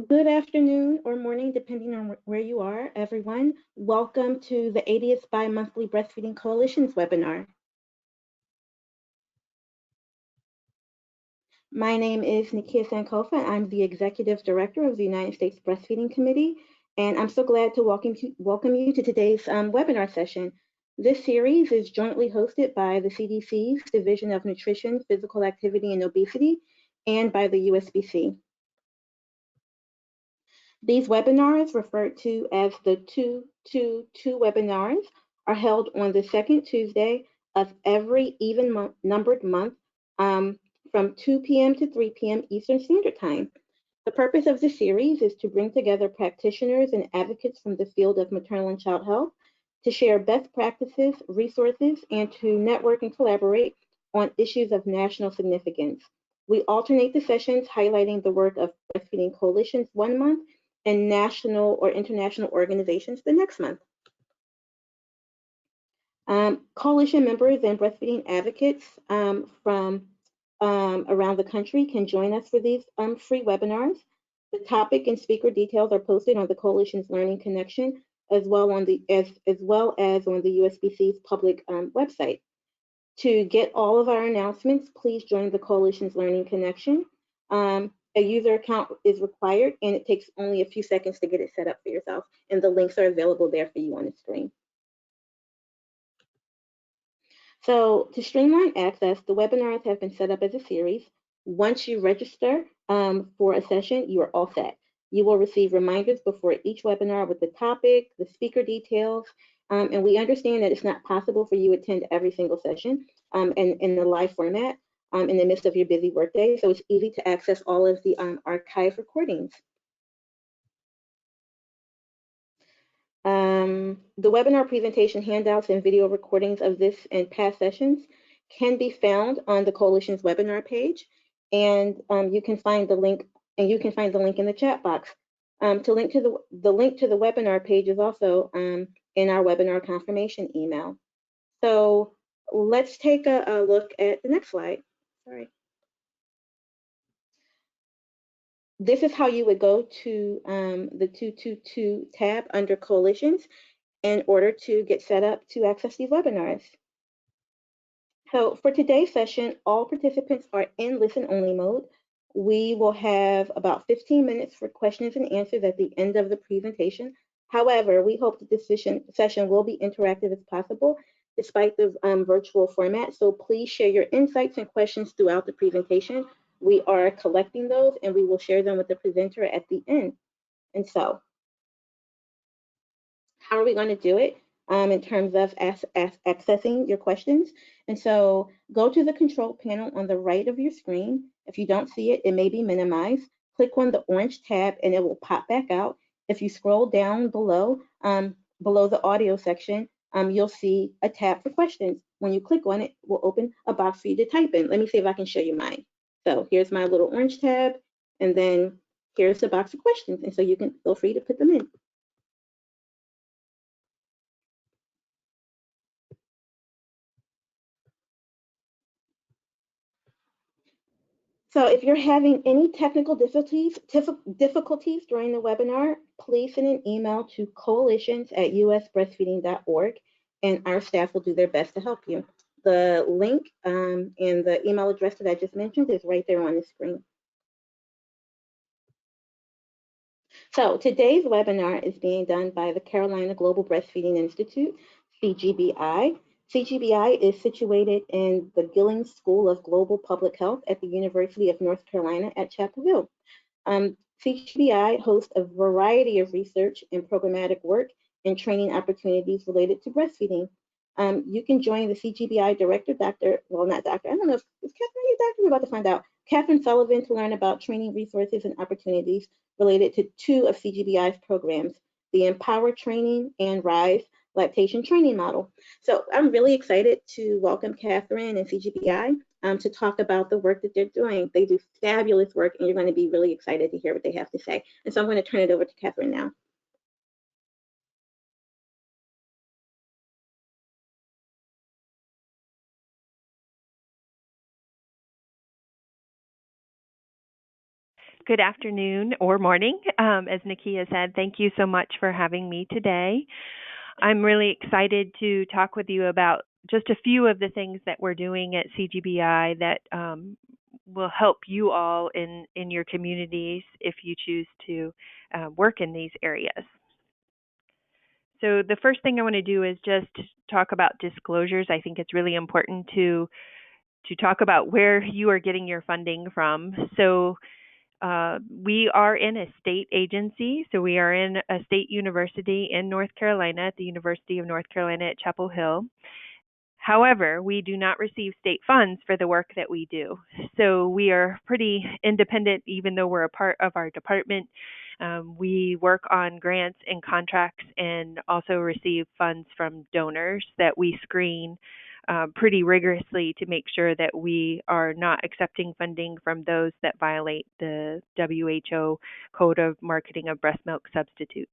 Good afternoon or morning, depending on where you are, everyone. Welcome to the 80th Bi-Monthly Breastfeeding Coalition's webinar. My name is Nikia Sankofa. I'm the Executive Director of the United States Breastfeeding Committee, and I'm so glad to welcome you to today's webinar session. This series is jointly hosted by the CDC's Division of Nutrition, Physical Activity, and Obesity, and by the USBC. These webinars, referred to as the 222 webinars, are held on the second Tuesday of every even-numbered month from 2 p.m. to 3 p.m. Eastern Standard Time. The purpose of the series is to bring together practitioners and advocates from the field of maternal and child health to share best practices, resources, and to network and collaborate on issues of national significance. We alternate the sessions highlighting the work of breastfeeding coalitions one month and national or international organizations the next month. Coalition members and breastfeeding advocates from around the country can join us for these free webinars. The topic and speaker details are posted on the Coalition's Learning Connection as well on the as well as on the USBC's public website. To get all of our announcements, please join the Coalition's Learning Connection. A user account is required, and it takes only a few seconds to get it set up for yourself, and the links are available there for you on the screen. So to streamline access, the webinars have been set up as a series. Once you register for a session, you are all set. You will receive reminders before each webinar with the topic, the speaker details, and we understand that it's not possible for you to attend every single session in the live format in the midst of your busy workday, so it's easy to access all of the archive recordings. The webinar presentation handouts and video recordings of this and past sessions can be found on the Coalition's webinar page, and you can find the link in the chat box. To link to the link to the webinar page is also in our webinar confirmation email. So let's take a look at the next slide. Sorry. This is how you would go to the 222 tab under Coalitions in order to get set up to access these webinars. So for today's session, all participants are in listen-only mode. We will have about 15 minutes for questions and answers at the end of the presentation. However, we hope that this session will be interactive as possible despite the virtual format. So please share your insights and questions throughout the presentation. We are collecting those and we will share them with the presenter at the end. And so, how are we going to do it in terms of accessing your questions? And so go to the control panel on the right of your screen. If you don't see it, it may be minimized. Click on the orange tab and it will pop back out. If you scroll down below, below the audio section, you'll see a tab for questions. When you click on it, it will open a box for you to type in. Let me see if I can show you mine. So here's my little orange tab, and then here's the box of questions. And so you can feel free to put them in. So if you're having any technical difficulties during the webinar, please send an email to coalitions@usbreastfeeding.org, and our staff will do their best to help you. The link and the email address that I just mentioned is right there on the screen. So today's webinar is being done by the Carolina Global Breastfeeding Institute, CGBI. CGBI is situated in the Gillings School of Global Public Health at the University of North Carolina at Chapel Hill. CGBI hosts a variety of research and programmatic work and training opportunities related to breastfeeding. You can join the CGBI director, I don't know, is Catherine your doctor? We're about to find out. Catherine Sullivan, to learn about training resources and opportunities related to two of CGBI's programs, the Empower Training and RISE Lactation Training Model. So I'm really excited to welcome Catherine and CGBI to talk about the work that they're doing. They do fabulous work, and you're going to be really excited to hear what they have to say. And so I'm going to turn it over to Catherine now. Good afternoon or morning. As Nakia said, thank you so much for having me today. I'm really excited to talk with you about just a few of the things that we're doing at CGBI that will help you all in your communities if you choose to work in these areas. So the first thing I want to do is just talk about disclosures. I think it's really important to talk about where you are getting your funding from. So we are in a state agency, so we are in a state university in North Carolina at the University of North Carolina at Chapel Hill. However, we do not receive state funds for the work that we do. So we are pretty independent, even though we're a part of our department. We work on grants and contracts and also receive funds from donors that we screen pretty rigorously to make sure that we are not accepting funding from those that violate the WHO Code of Marketing of Breast Milk Substitutes.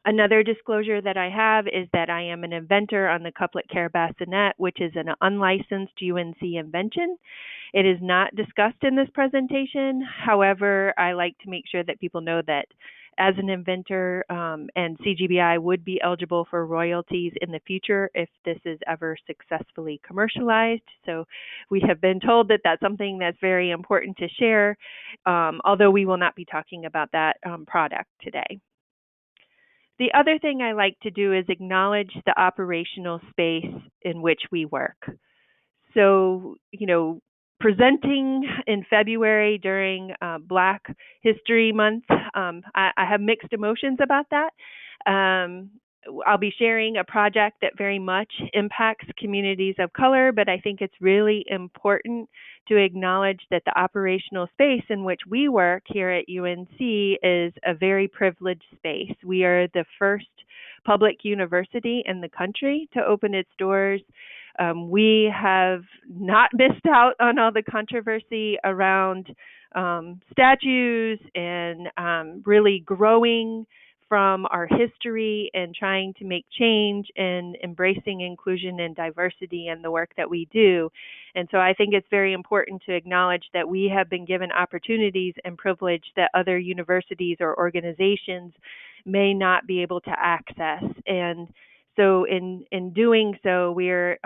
Another disclosure that I have is that I am an inventor on the couplet care bassinet, which is an unlicensed UNC invention. It is not discussed in this presentation. However, I like to make sure that people know that as an inventor, and CGBI would be eligible for royalties in the future if this is ever successfully commercialized. So we have been told that that's something that's very important to share, although we will not be talking about that product today. The other thing I like to do is acknowledge the operational space in which we work. So, presenting in February during Black History Month, I have mixed emotions about that. I'll be sharing a project that very much impacts communities of color, but I think it's really important to acknowledge that the operational space in which we work here at UNC is a very privileged space. We are the first public university in the country to open its doors. We have not missed out on all the controversy around statues and really growing from our history and trying to make change and embracing inclusion and diversity in the work that we do. And so I think it's very important to acknowledge that we have been given opportunities and privilege that other universities or organizations may not be able to access. And so in doing so, we're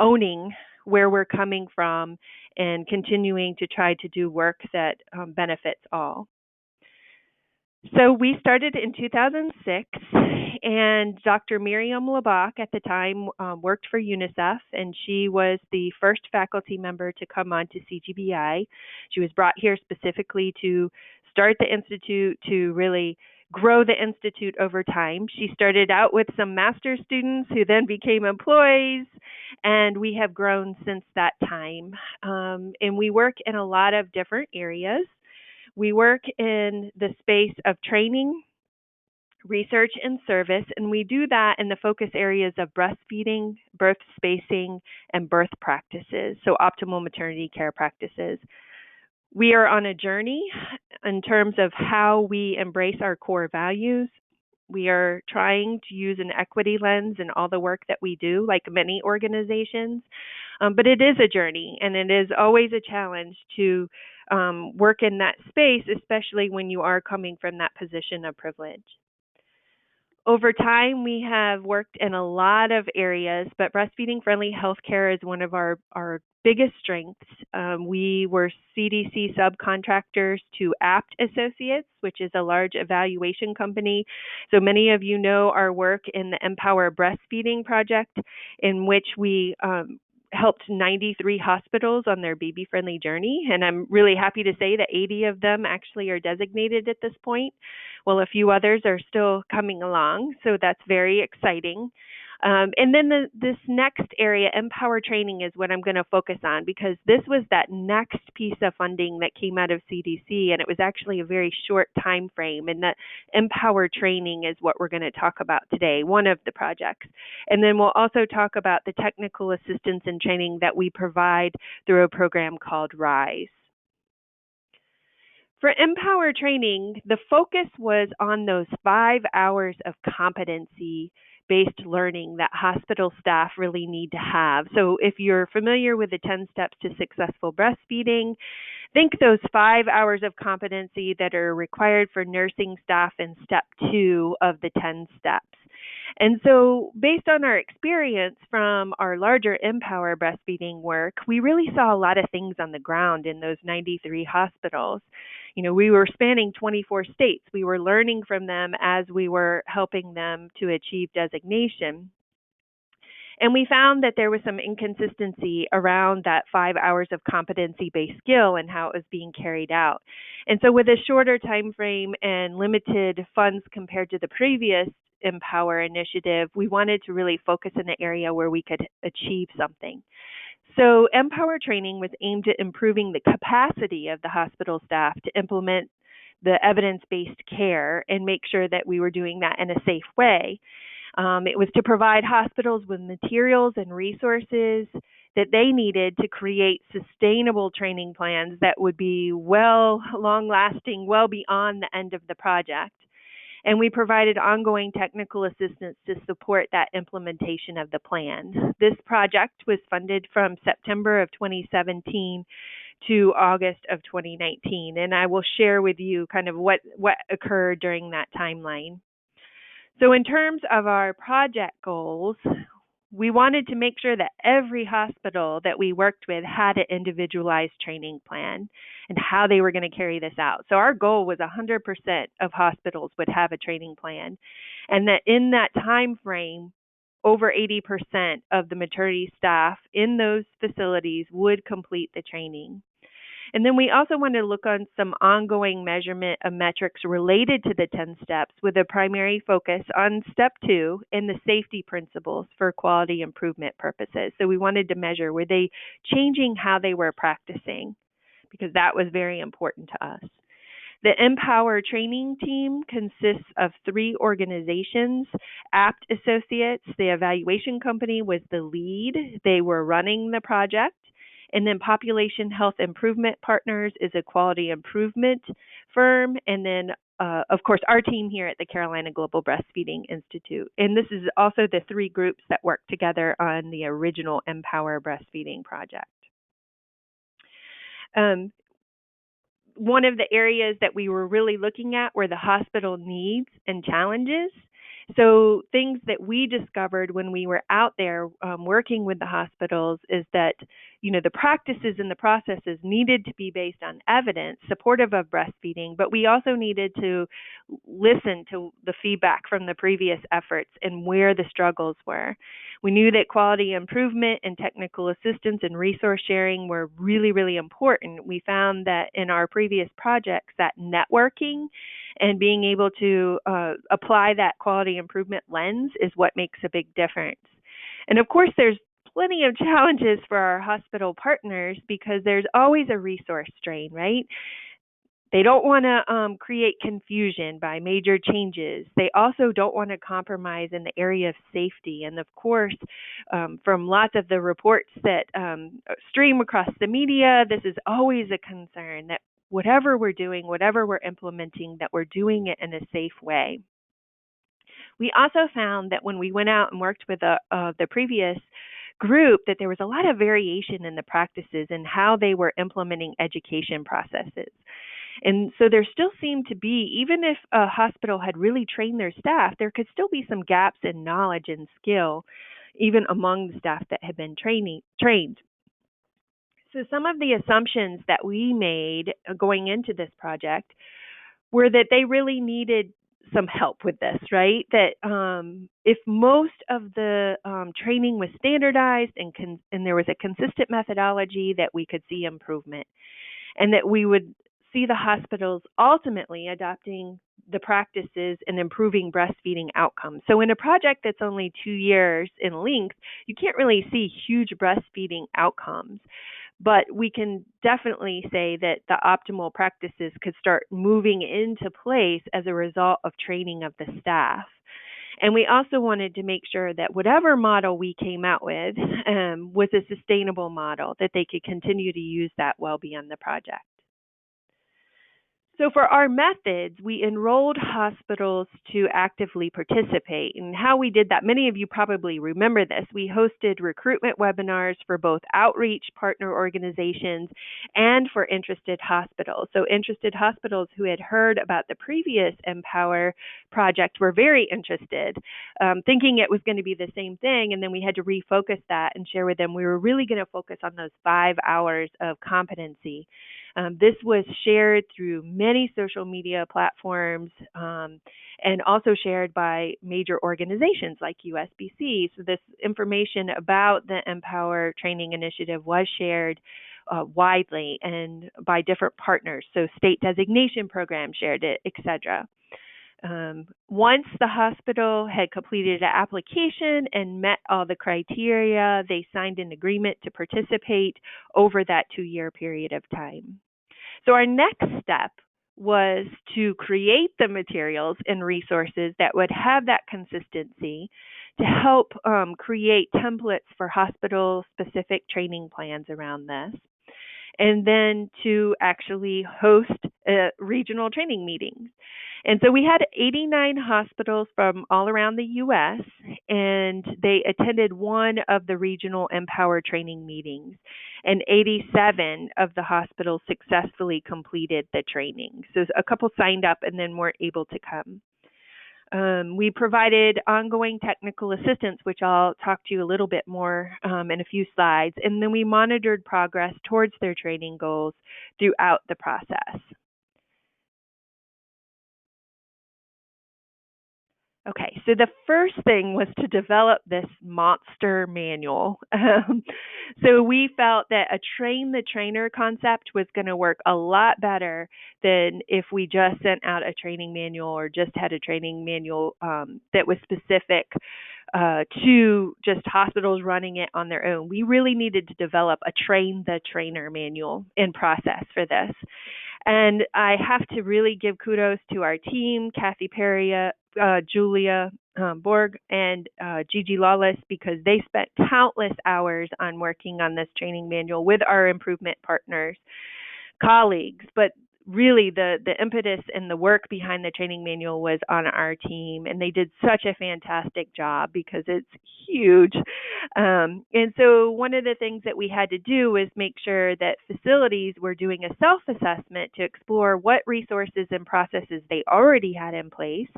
owning where we're coming from and continuing to try to do work that benefits all. So we started in 2006, and Dr. Miriam Labach at the time worked for UNICEF, and she was the first faculty member to come on to CGBI. She was brought here specifically to start the institute, to really grow the institute over time. She started out with some master's students who then became employees, and we have grown since that time. And we work in a lot of different areas. We work in the space of training, research, and service, and we do that in the focus areas of breastfeeding, birth spacing, and birth practices, so optimal maternity care practices. We are on a journey in terms of how we embrace our core values. We are trying to use an equity lens in all the work that we do, like many organizations, but it is a journey, and it is always a challenge to work in that space, especially when you are coming from that position of privilege. Over time, we have worked in a lot of areas, but breastfeeding-friendly healthcare is one of our biggest strengths. We were CDC subcontractors to Apt Associates, which is a large evaluation company. So many of you know our work in the Empower Breastfeeding Project, in which we helped 93 hospitals on their baby-friendly journey, and I'm really happy to say that 80 of them actually are designated at this point, while a few others are still coming along, so that's very exciting. And then this next area, Empower Training, is what I'm going to focus on, because this was that next piece of funding that came out of CDC, and it was actually a very short time frame, and that Empower Training is what we're going to talk about today, one of the projects. And then we'll also talk about the technical assistance and training that we provide through a program called RISE. For Empower Training, the focus was on those 5 hours of competency-based learning that hospital staff really need to have. So if you're familiar with the 10 steps to successful breastfeeding, Think those 5 hours of competency that are required for nursing staff in step 2 of the 10 steps. And so, based on our experience from our larger Empower breastfeeding work, we really saw a lot of things on the ground in those 93 hospitals. We were spanning 24 states. We were learning from them as we were helping them to achieve designation. And we found that there was some inconsistency around that 5 hours of competency-based skill and how it was being carried out. And so with a shorter time frame and limited funds compared to the previous Empower initiative, we wanted to really focus in the area where we could achieve something. So Empower training was aimed at improving the capacity of the hospital staff to implement the evidence-based care and make sure that we were doing that in a safe way. It was to provide hospitals with materials and resources that they needed to create sustainable training plans that would be long-lasting, well beyond the end of the project. And we provided ongoing technical assistance to support that implementation of the plan. This project was funded from September of 2017 to August of 2019, and I will share with you kind of what occurred during that timeline. So in terms of our project goals, we wanted to make sure that every hospital that we worked with had an individualized training plan and how they were going to carry this out. So our goal was 100% of hospitals would have a training plan, and that in that time frame, over 80% of the maternity staff in those facilities would complete the training. And then we also wanted to look on some ongoing measurement of metrics related to the 10 steps with a primary focus on step 2 and the safety principles for quality improvement purposes. So we wanted to measure, were they changing how they were practicing? Because that was very important to us. The Empower training team consists of 3 organizations. APT Associates, the evaluation company, was the lead. They were running the project. And then Population Health Improvement Partners is a quality improvement firm. And then, of course, our team here at the Carolina Global Breastfeeding Institute. And this is also the 3 groups that work together on the original Empower breastfeeding project. One of the areas that we were really looking at were the hospital needs and challenges. So things that we discovered when we were out there working with the hospitals is that, the practices and the processes needed to be based on evidence, supportive of breastfeeding, but we also needed to listen to the feedback from the previous efforts and where the struggles were. We knew that quality improvement and technical assistance and resource sharing were really, really important. We found that in our previous projects that networking and being able to apply that quality improvement lens is what makes a big difference. And of course, there's plenty of challenges for our hospital partners because there's always a resource strain, right? They don't want to create confusion by major changes. They also don't want to compromise in the area of safety. And of course, from lots of the reports that stream across the media, this is always a concern that whatever we're doing, whatever we're implementing, that we're doing it in a safe way. We also found that when we went out and worked with the previous group, that there was a lot of variation in the practices and how they were implementing education processes. And so there still seemed to be, even if a hospital had really trained their staff, there could still be some gaps in knowledge and skill, even among the staff that had been trained. So some of the assumptions that we made going into this project were that they really needed some help with this, right? That if most of the training was standardized and there was a consistent methodology, that we could see improvement, and that we would see the hospitals ultimately adopting the practices and improving breastfeeding outcomes. So in a project that's only 2 years in length, you can't really see huge breastfeeding outcomes. But we can definitely say that the optimal practices could start moving into place as a result of training of the staff. And we also wanted to make sure that whatever model we came out with was a sustainable model, that they could continue to use that well beyond the project. So for our methods, we enrolled hospitals to actively participate. And how we did that, many of you probably remember this. We hosted recruitment webinars for both outreach partner organizations and for interested hospitals. So interested hospitals who had heard about the previous Empower project were very interested, thinking it was going to be the same thing. And then we had to refocus that and share with them we were really going to focus on those 5 hours of competency. This was shared through many social media platforms and also shared by major organizations like USBC. So this information about the Empower Training Initiative was shared widely and by different partners. So state designation programs shared it, etc. Once the hospital had completed an application and met all the criteria, they signed an agreement to participate over that 2-year period of time. So our next step was to create the materials and resources that would have that consistency to help create templates for hospital-specific training plans around this, and then to actually host regional training meetings. And so we had 89 hospitals from all around the U.S., and they attended one of the regional Empower training meetings. And 87 of the hospitals successfully completed the training. So a couple signed up and then weren't able to come. We provided ongoing technical assistance, which I'll talk to you a little bit more in a few slides. And then we monitored progress towards their training goals throughout the process. Okay, so the first thing was to develop this monster manual. So we felt that a train the trainer concept was going to work a lot better than if we just sent out a training manual or just had a training manual that was specific to just hospitals running it on their own. We really needed to develop a train the trainer manual and process for this. And I have to really give kudos to our team, Kathy Peria, Julia Borg, and Gigi Lawless, because they spent countless hours on working on this training manual with our improvement partners, colleagues. But really the impetus and the work behind the training manual was on our team, and they did such a fantastic job because it's huge. And so one of the things that we had to do was make sure that facilities were doing a self-assessment to explore what resources and processes they already had in place,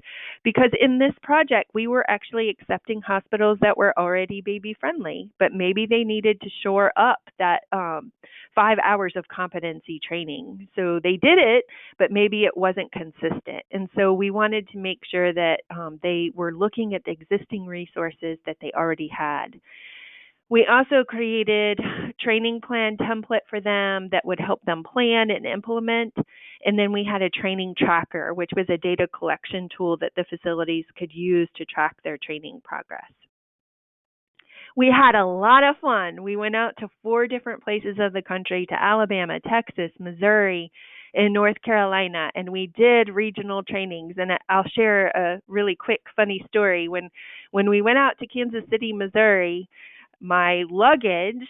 because in this project we were actually accepting hospitals that were already baby friendly, but maybe they needed to shore up that 5 hours of competency training. So they did it, but maybe it wasn't consistent. And so we wanted to make sure that they were looking at the existing resources that they already had. We also created a training plan template for them that would help them plan and implement. And then we had a training tracker, which was a data collection tool that the facilities could use to track their training progress. We had a lot of fun. We went out to 4 different places of the country, to Alabama, Texas, Missouri, and North Carolina, and we did regional trainings. And I'll share a really quick, funny story. When we went out to Kansas City, Missouri, my luggage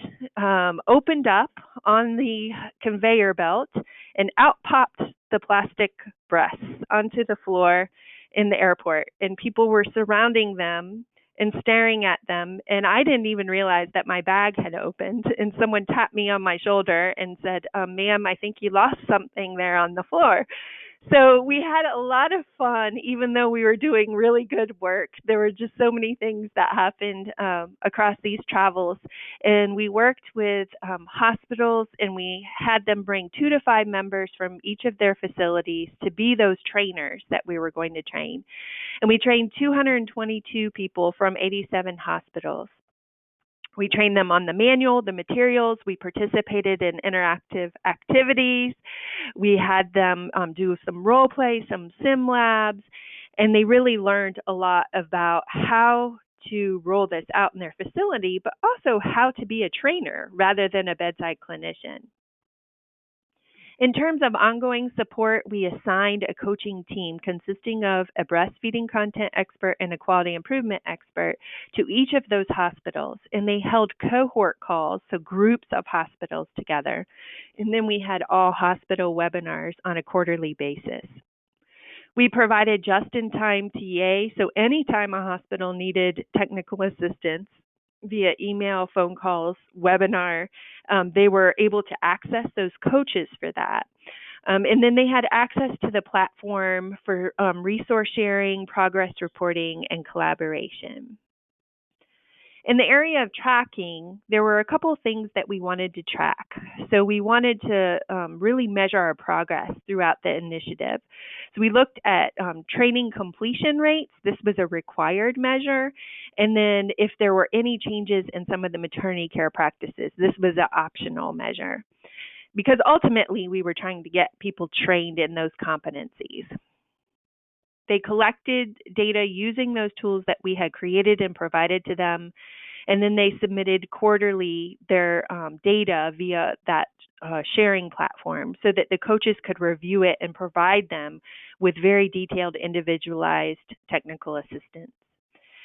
opened up on the conveyor belt, and out popped the plastic breasts onto the floor in the airport, and people were surrounding them and staring at them, and I didn't even realize that my bag had opened, and someone tapped me on my shoulder and said, ma'am, I think you lost something there on the floor. So we had a lot of fun, even though we were doing really good work. There were just so many things that happened across these travels. And we worked with hospitals, and we had them bring 2 to 5 members from each of their facilities to be those trainers that we were going to train. And we trained 222 people from 87 hospitals. We trained them on the manual, the materials. We participated in interactive activities. We had them do some role play, some sim labs, and they really learned a lot about how to roll this out in their facility, but also how to be a trainer rather than a bedside clinician. In terms of ongoing support, we assigned a coaching team consisting of a breastfeeding content expert and a quality improvement expert to each of those hospitals. And they held cohort calls, so groups of hospitals together. And then we had all hospital webinars on a quarterly basis. We provided just-in-time TA, so anytime a hospital needed technical assistance via email, phone calls, webinar, they were able to access those coaches for that. And then they had access to the platform for resource sharing, progress reporting, and collaboration. In the area of tracking, there were a couple of things that we wanted to track. So we wanted to really measure our progress throughout the initiative. So we looked at training completion rates. This was a required measure. And then if there were any changes in some of the maternity care practices, this was an optional measure. Because ultimately, we were trying to get people trained in those competencies. They collected data using those tools that we had created and provided to them, and then they submitted quarterly their data via that sharing platform so that the coaches could review it and provide them with very detailed, individualized technical assistance.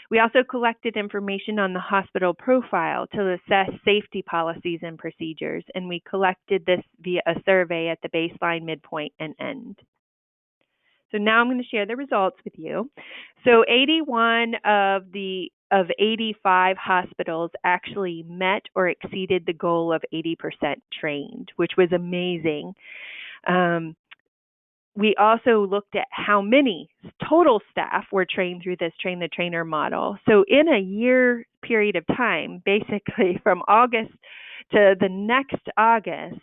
We also collected information on the hospital profile to assess safety policies and procedures, and we collected this via a survey at the baseline, midpoint, and end. So now I'm going to share the results with you. So 81 of 85 hospitals actually met or exceeded the goal of 80% trained, which was amazing. We also looked at how many total staff were trained through this train the trainer model. So in a year period of time, basically from August to the next August,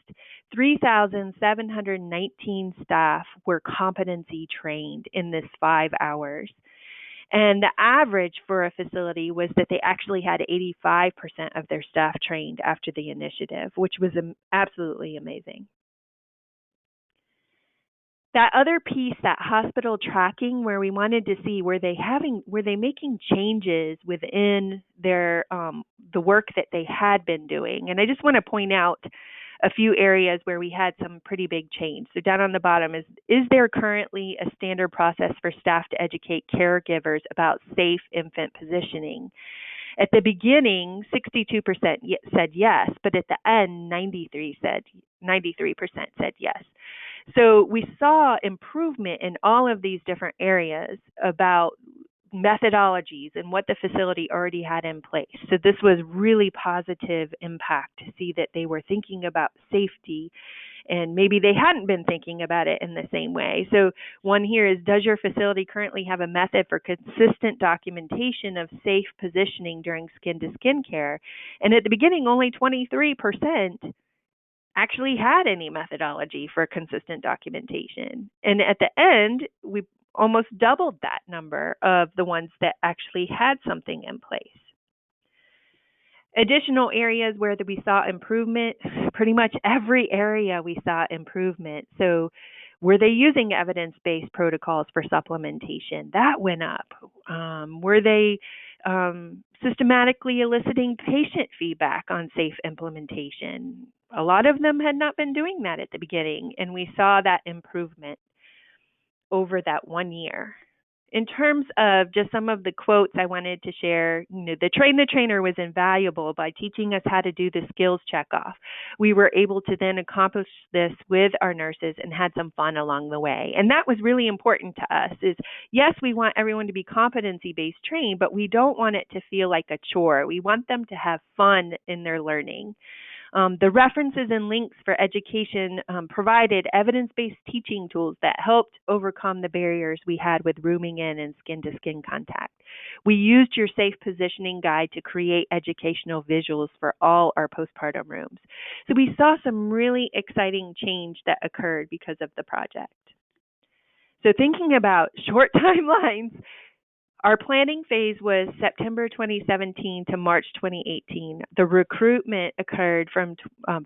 3,719 staff were competency trained in this 5 hours. And the average for a facility was that they actually had 85% of their staff trained after the initiative, which was absolutely amazing. That other piece, that hospital tracking, where we wanted to see were they making changes within their the work that they had been doing. And I just want to point out a few areas where we had some pretty big change. So down on the bottom is there currently a standard process for staff to educate caregivers about safe infant positioning? At the beginning, 62% said yes, but at the end, 93% said yes. So we saw improvement in all of these different areas about methodologies and what the facility already had in place. So this was really positive impact to see that they were thinking about safety, and maybe they hadn't been thinking about it in the same way. So one here is, does your facility currently have a method for consistent documentation of safe positioning during skin-to-skin care? And at the beginning, only 23% actually had any methodology for consistent documentation. And at the end, we almost doubled that number of the ones that actually had something in place. Additional areas where we saw improvement, pretty much every area we saw improvement. So were they using evidence-based protocols for supplementation? That went up. Were they systematically eliciting patient feedback on safe implementation? A lot of them had not been doing that at the beginning, and we saw that improvement over that 1 year. In terms of just some of the quotes I wanted to share, the train the trainer was invaluable by teaching us how to do the skills checkoff. We were able to then accomplish this with our nurses and had some fun along the way. And that was really important to us is, yes, we want everyone to be competency-based trained, but we don't want it to feel like a chore. We want them to have fun in their learning. The references and links for education provided evidence-based teaching tools that helped overcome the barriers we had with rooming in and skin-to-skin contact. We used your safe positioning guide to create educational visuals for all our postpartum rooms. So we saw some really exciting change that occurred because of the project. So thinking about short timelines, Our planning phase was September 2017 to March 2018. The recruitment occurred from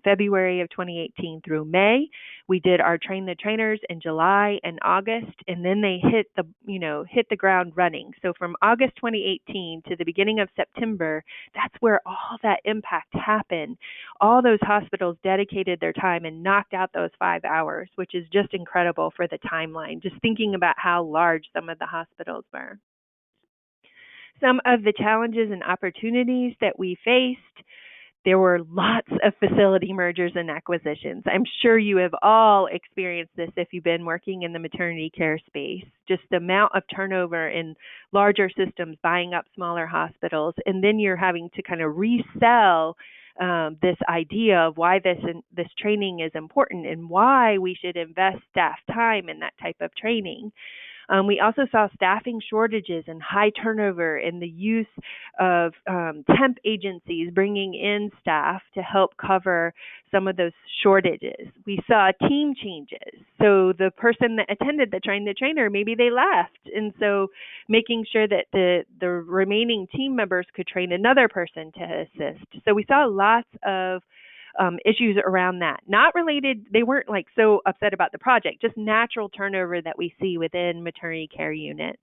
February of 2018 through May. We did our train the trainers in July and August, and then they hit the ground running. So from August 2018 to the beginning of September, that's where all that impact happened. All those hospitals dedicated their time and knocked out those 5 hours, which is just incredible for the timeline, just thinking about how large some of the hospitals were. Some of the challenges and opportunities that we faced: there were lots of facility mergers and acquisitions. I'm sure you have all experienced this if you've been working in the maternity care space. Just the amount of turnover in larger systems buying up smaller hospitals, and then you're having to kind of resell this idea of why this training is important and why we should invest staff time in that type of training. We also saw staffing shortages and high turnover in the use of temp agencies bringing in staff to help cover some of those shortages. We saw team changes. So the person that attended the trainer, maybe they left. And so making sure that the remaining team members could train another person to assist. So we saw lots of issues around that. Not related, they weren't like so upset about the project, just natural turnover that we see within maternity care units.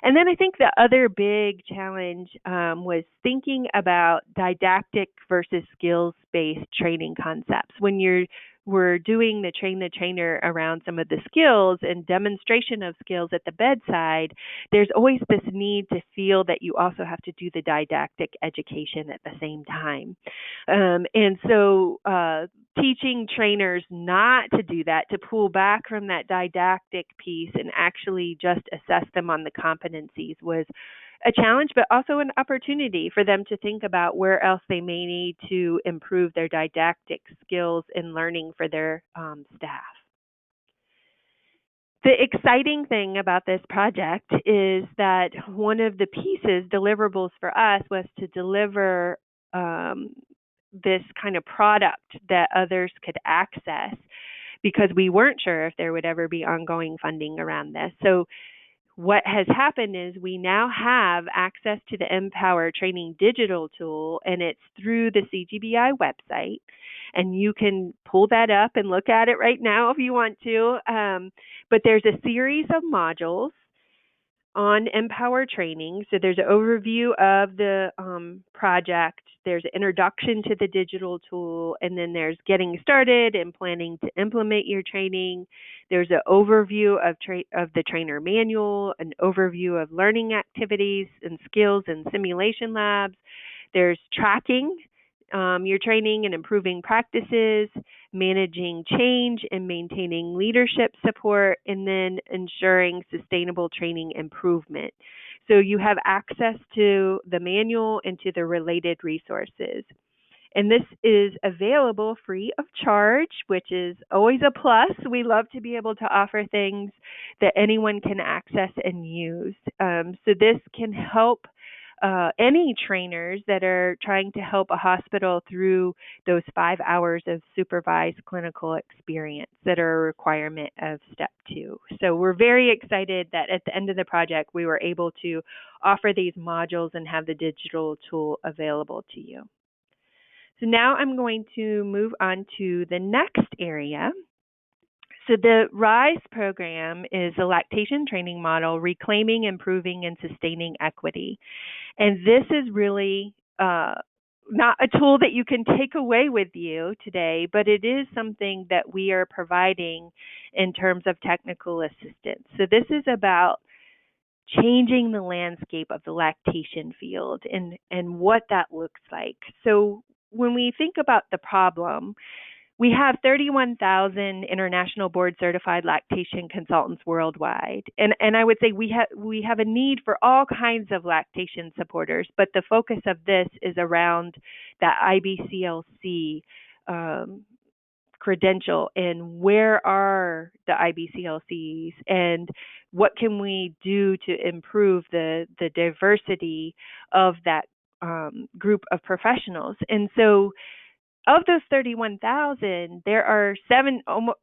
And then I think the other big challenge was thinking about didactic versus skills-based training concepts. When we're doing the trainer around some of the skills and demonstration of skills at the bedside, there's always this need to feel that you also have to do the didactic education at the same time. And so teaching trainers not to do that, to pull back from that didactic piece and actually just assess them on the competencies, was a challenge, but also an opportunity for them to think about where else they may need to improve their didactic skills and learning for their staff. The exciting thing about this project is that one of the deliverables for us, was to deliver this kind of product that others could access, because we weren't sure if there would ever be ongoing funding around this. So what has happened is we now have access to the Empower Training digital tool, and it's through the CGBI website. And you can pull that up and look at it right now if you want to. But there's a series of modules on Empower Training. So there's an overview of the project, there's an introduction to the digital tool, and then there's getting started and planning to implement your training. There's an overview of the trainer manual, an overview of learning activities and skills and simulation labs. There's tracking your training and improving practices, managing change and maintaining leadership support, and then ensuring sustainable training improvement. So you have access to the manual and to the related resources. And this is available free of charge, which is always a plus. We love to be able to offer things that anyone can access and use. So this can help any trainers that are trying to help a hospital through those 5 hours of supervised clinical experience that are a requirement of Step 2. So we're very excited that at the end of the project, we were able to offer these modules and have the digital tool available to you. So now I'm going to move on to the next area. So the RISE program is a lactation training model, reclaiming, improving, and sustaining equity. And this is really not a tool that you can take away with you today, but it is something that we are providing in terms of technical assistance. So this is about changing the landscape of the lactation field and what that looks like. So when we think about the problem, we have 31,000 international board-certified lactation consultants worldwide, and I would say we have a need for all kinds of lactation supporters, but the focus of this is around that IBCLC credential, and where are the IBCLCs, and what can we do to improve the diversity of that group of professionals. And so of those 31,000, there are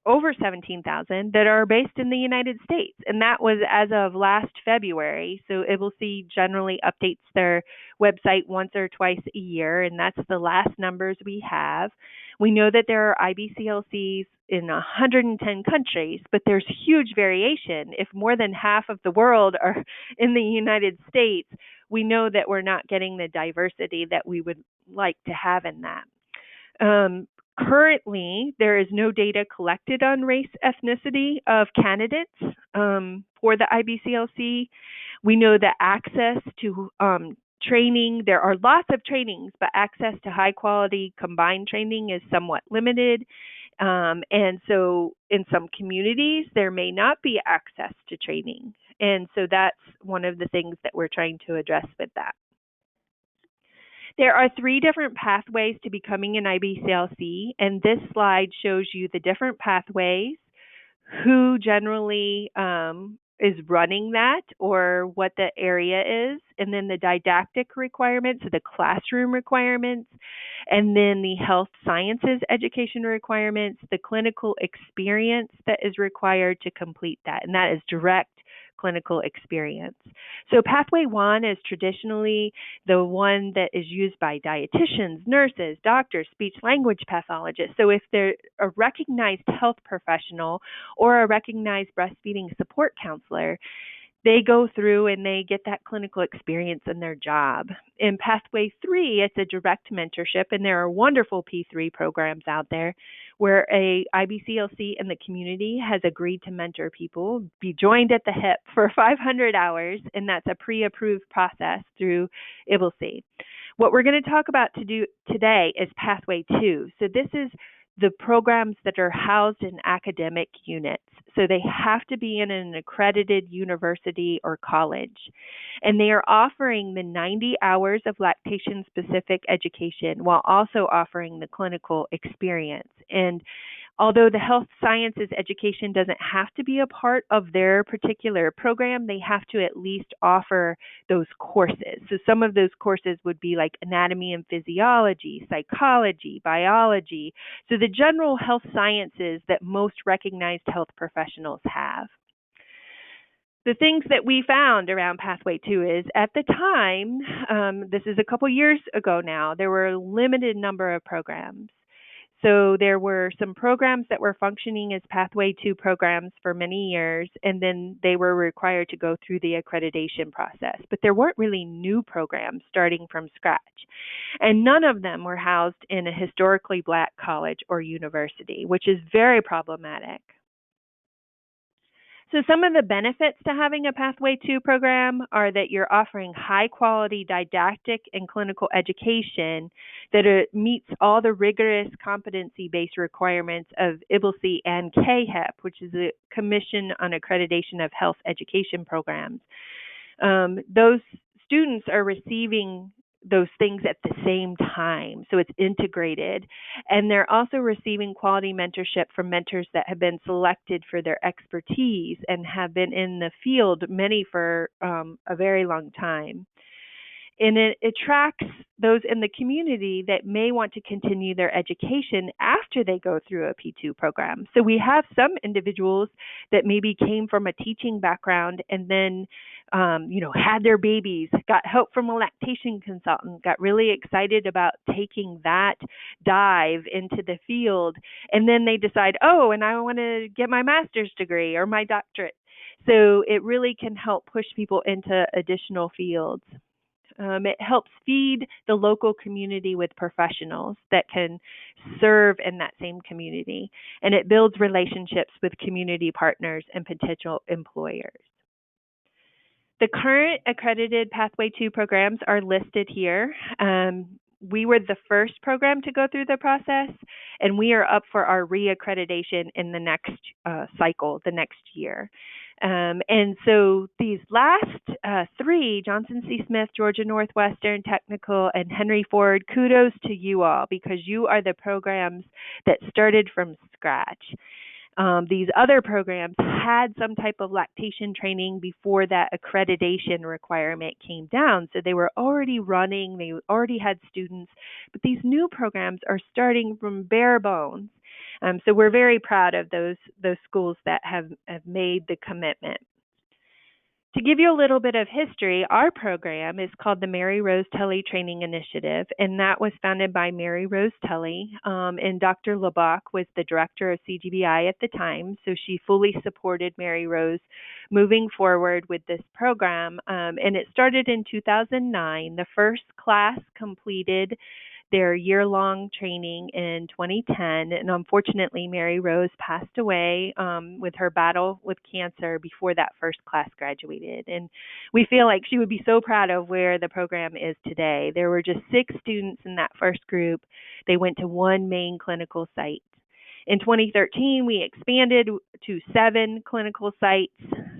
over 17,000 that are based in the United States, and that was as of last February. So IBCLC generally updates their website once or twice a year, and that's the last numbers we have. We know that there are IBCLCs in 110 countries, but there's huge variation. If more than half of the world are in the United States, we know that we're not getting the diversity that we would like to have in that. Currently, there is no data collected on race ethnicity of candidates for the IBCLC. We know that access to training, there are lots of trainings, but access to high quality combined training is somewhat limited. And so in some communities, there may not be access to training. And so that's one of the things that we're trying to address with that. There are 3 different pathways to becoming an IBCLC, and this slide shows you the different pathways, who generally is running that or what the area is, and then the didactic requirements, so the classroom requirements, and then the health sciences education requirements, the clinical experience that is required to complete that, and that is direct clinical experience. So pathway 1 is traditionally the one that is used by dietitians, nurses, doctors, speech language pathologists. So if they're a recognized health professional or a recognized breastfeeding support counselor, they go through and they get that clinical experience in their job. In pathway 3, it's a direct mentorship, and there are wonderful P3 programs out there where a IBCLC in the community has agreed to mentor people, be joined at the hip for 500 hours, and that's a pre-approved process through IBCLC. What we're going to talk about today is pathway 2. So this is the programs that are housed in academic units. So they have to be in an accredited university or college. And they are offering the 90 hours of lactation-specific education while also offering the clinical experience. And although the health sciences education doesn't have to be a part of their particular program, they have to at least offer those courses. So some of those courses would be like anatomy and physiology, psychology, biology. So the general health sciences that most recognized health professionals have. The things that we found around Pathway 2 is, at the time, this is a couple years ago now, there were a limited number of programs. So there were some programs that were functioning as Pathway 2 programs for many years, and then they were required to go through the accreditation process. But there weren't really new programs starting from scratch. And none of them were housed in a historically Black college or university, which is very problematic. So some of the benefits to having a Pathway 2 program are that you're offering high-quality didactic and clinical education that meets all the rigorous competency-based requirements of IBCLC and CAHEP, which is the Commission on Accreditation of Health Education Programs. Those students are receiving those things at the same time, so it's integrated. And they're also receiving quality mentorship from mentors that have been selected for their expertise and have been in the field, many for a very long time. And it attracts those in the community that may want to continue their education after they go through a P2 program. So we have some individuals that maybe came from a teaching background and then had their babies, got help from a lactation consultant, got really excited about taking that dive into the field, and then they decide, and I want to get my master's degree or my doctorate. So it really can help push people into additional fields. It helps feed the local community with professionals that can serve in that same community, and it builds relationships with community partners and potential employers. The current accredited Pathway 2 programs are listed here. We were the first program to go through the process, and we are up for our reaccreditation in the next cycle, the next year. And so these last 3, Johnson C. Smith, Georgia Northwestern Technical, and Henry Ford, kudos to you all, because you are the programs that started from scratch. These other programs had some type of lactation training before that accreditation requirement came down. So they were already running, they already had students, but these new programs are starting from bare bones. So we're very proud of those schools that have made the commitment. To give you a little bit of history, our program is called the Mary Rose Tully Training Initiative, and that was founded by Mary Rose Tully, and Dr. LeBach was the director of CGBI at the time, so she fully supported Mary Rose moving forward with this program, and it started in 2009. The first class completed their year-long training in 2010, and unfortunately, Mary Rose passed away with her battle with cancer before that first class graduated. And we feel like she would be so proud of where the program is today. There were just 6 students in that first group. They went to one main clinical site. In 2013, we expanded to 7 clinical sites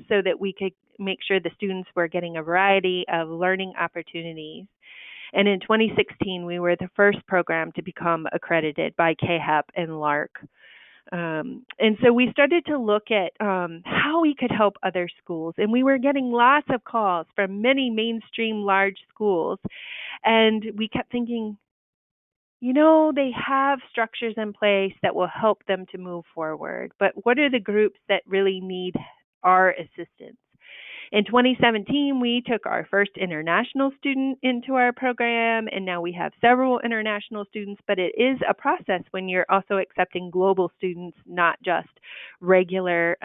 so that we could make sure the students were getting a variety of learning opportunities. And in 2016, we were the first program to become accredited by CAHEP and LARC. And so we started to look at how we could help other schools. And we were getting lots of calls from many mainstream large schools. And we kept thinking, they have structures in place that will help them to move forward. But what are the groups that really need our assistance? In 2017, we took our first international student into our program, and now we have several international students, but it is a process when you're also accepting global students, not just regular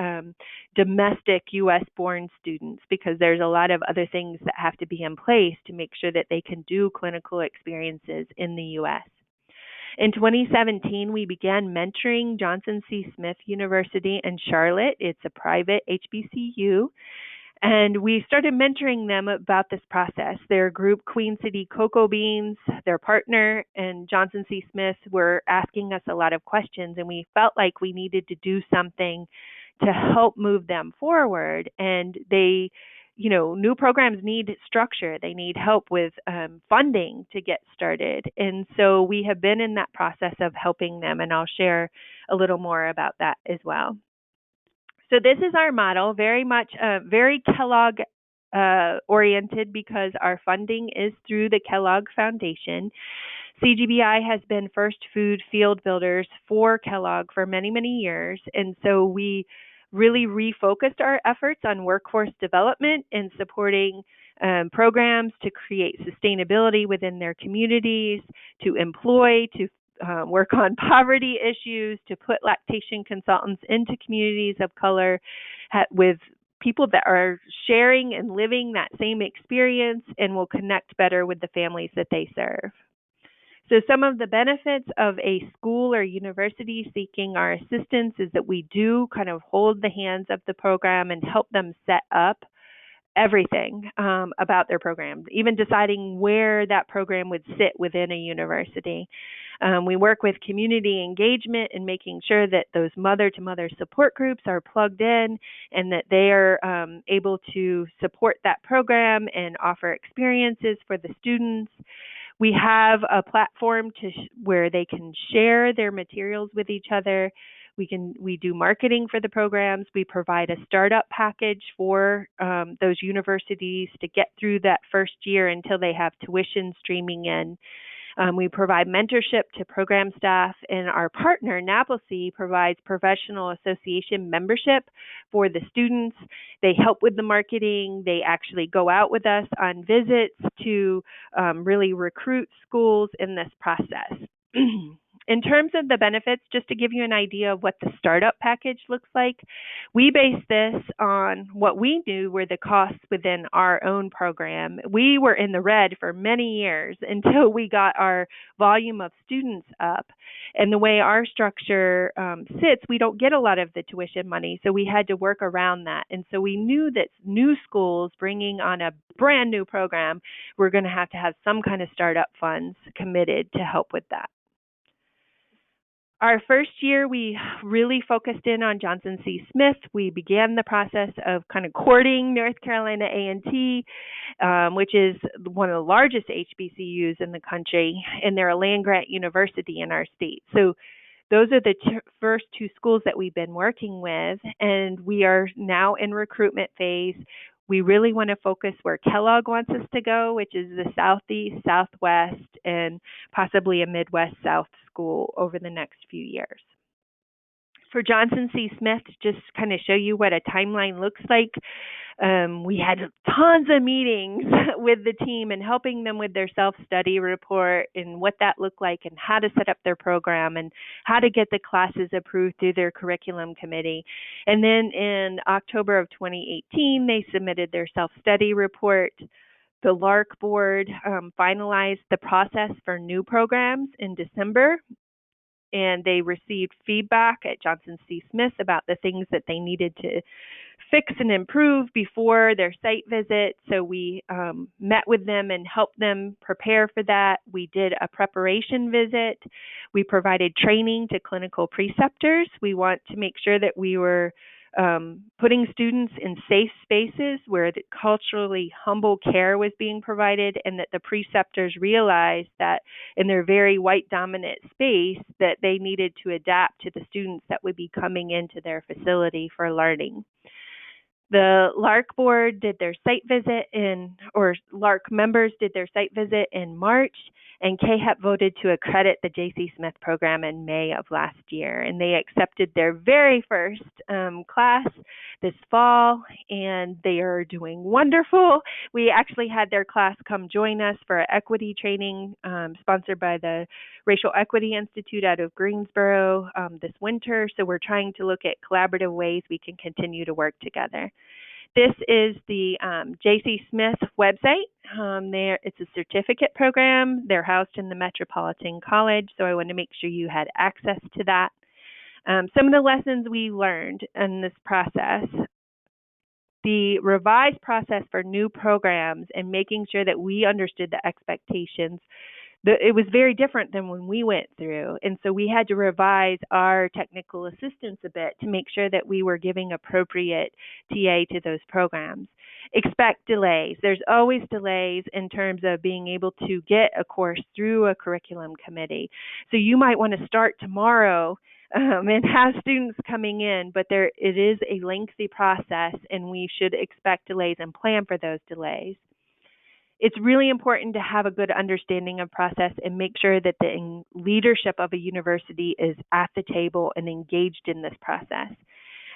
domestic U.S.-born students, because there's a lot of other things that have to be in place to make sure that they can do clinical experiences in the U.S. In 2017, we began mentoring Johnson C. Smith University in Charlotte. It's a private HBCU. And we started mentoring them about this process. Their group, Queen City Cocoa Beans, their partner, and Johnson C. Smith were asking us a lot of questions, and we felt like we needed to do something to help move them forward. And they, new programs need structure. They need help with funding to get started. And so we have been in that process of helping them, and I'll share a little more about that as well. So this is our model, very much very Kellogg oriented, because our funding is through the Kellogg Foundation. CGBI has been first food field builders for Kellogg for many, many years, and so we really refocused our efforts on workforce development and supporting programs to create sustainability within their communities, to employ, to work on poverty issues, to put lactation consultants into communities of color with people that are sharing and living that same experience and will connect better with the families that they serve. So some of the benefits of a school or university seeking our assistance is that we do kind of hold the hands of the program and help them set up everything about their program, even deciding where that program would sit within a university. We work with community engagement and making sure that those mother-to-mother support groups are plugged in and that they are able to support that program and offer experiences for the students. We have a platform where they can share their materials with each other. We do marketing for the programs. We provide a startup package for those universities to get through that first year until they have tuition streaming in. We provide mentorship to program staff, and our partner, NAPLC, provides professional association membership for the students. They help with the marketing. They actually go out with us on visits to really recruit schools in this process. In terms of the benefits, just to give you an idea of what the startup package looks like, we base this on what we knew were the costs within our own program. We were in the red for many years until we got our volume of students up. And the way our structure sits, we don't get a lot of the tuition money, so we had to work around that. And so we knew that new schools bringing on a brand new program, we're going to have some kind of startup funds committed to help with that. Our first year, we really focused in on Johnson C. Smith. We began the process of kind of courting North Carolina A&T, which is one of the largest HBCUs in the country, and they're a land-grant university in our state. So those are the first two schools that we've been working with, and we are now in recruitment phase. We really want to focus where Kellogg wants us to go, which is the Southeast, Southwest, and possibly a Midwest South school over the next few years. For Johnson C. Smith, just kind of show you what a timeline looks like. We had tons of meetings with the team and helping them with their self-study report and what that looked like and how to set up their program and how to get the classes approved through their curriculum committee. And then in October of 2018, they submitted their self-study report. The LARC board finalized the process for new programs in December, and they received feedback at Johnson C. Smith about the things that they needed to fix and improve before their site visit. So we met with them and helped them prepare for that. We did a preparation visit. We provided training to clinical preceptors. We want to make sure that we were putting students in safe spaces where the culturally humble care was being provided, and that the preceptors realized that in their very white dominant space that they needed to adapt to the students that would be coming into their facility for learning. The LARC board did their site visit or LARC members did their site visit in March, and KHEP voted to accredit the J.C. Smith program in May of last year. And they accepted their very first class this fall, and they are doing wonderful. We actually had their class come join us for equity training sponsored by the Racial Equity Institute out of Greensboro this winter. So we're trying to look at collaborative ways we can continue to work together. This is the J.C. Smith website. It's a certificate program. They're housed in the Metropolitan College, so I want to make sure you had access to that. Some of the lessons we learned in this process: the revised process for new programs and making sure that we understood the expectations. It was very different than when we went through, and so we had to revise our technical assistance a bit to make sure that we were giving appropriate TA to those programs. Expect delays. There's always delays in terms of being able to get a course through a curriculum committee. So you might want to start tomorrow and have students coming in, but it is a lengthy process, and we should expect delays and plan for those delays. It's really important to have a good understanding of process and make sure that the leadership of a university is at the table and engaged in this process.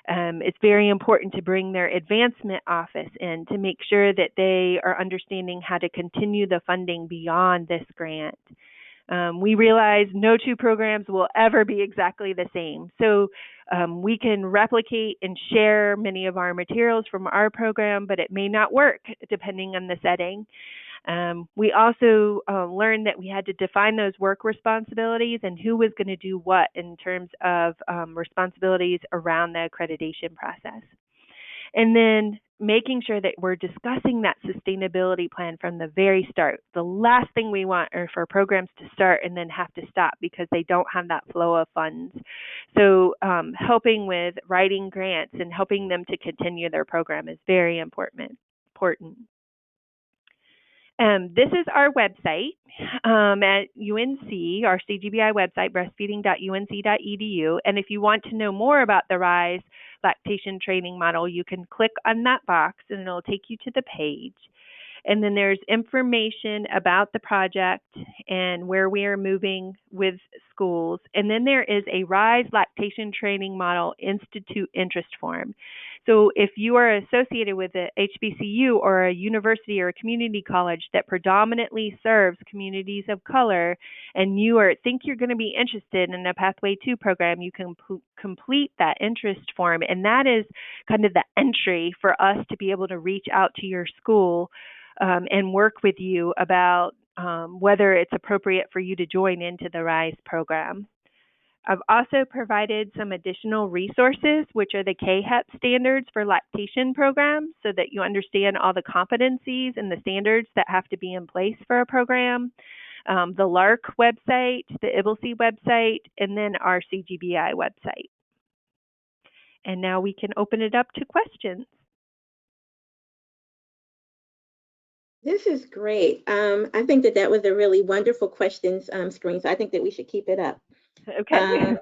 It's very important to bring their advancement office in to make sure that they are understanding how to continue the funding beyond this grant. We realize no two programs will ever be exactly the same. So we can replicate and share many of our materials from our program, but it may not work depending on the setting. We also learned that we had to define those work responsibilities and who was going to do what in terms of responsibilities around the accreditation process. And then making sure that we're discussing that sustainability plan from the very start. The last thing we want are for programs to start and then have to stop because they don't have that flow of funds. So helping with writing grants and helping them to continue their program is very important. This is our website at UNC, our CGBI website, breastfeeding.unc.edu. And if you want to know more about the RISE lactation training model, you can click on that box and it'll take you to the page. And then there's information about the project and where we are moving with schools. And then there is a RISE Lactation Training Model Institute interest form. So if you are associated with a HBCU or a university or a community college that predominantly serves communities of color, and you think you're going to be interested in a Pathway 2 program, you can complete that interest form. And that is kind of the entry for us to be able to reach out to your school and work with you about whether it's appropriate for you to join into the RISE program. I've also provided some additional resources, which are the KHEP standards for lactation programs, so that you understand all the competencies and the standards that have to be in place for a program, the LARC website, the IBCLC website, and then our CGBI website. And now we can open it up to questions. This is great. I think that was a really wonderful questions screen, so I think that we should keep it up. Okay. Uh,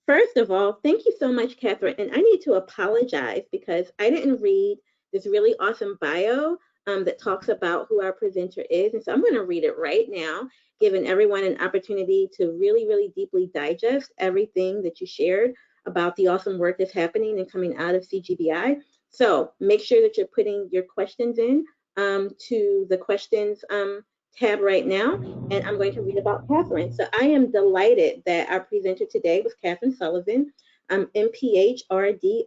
First of all, thank you so much, Catherine. And I need to apologize because I didn't read this really awesome bio that talks about who our presenter is. And so I'm going to read it right now, giving everyone an opportunity to really, really deeply digest everything that you shared about the awesome work that's happening and coming out of CGBI. So make sure that you're putting your questions in to the questions tab right now, and I'm going to read about Catherine. So I am delighted that our presenter today was Catherine Sullivan, MPH, RD,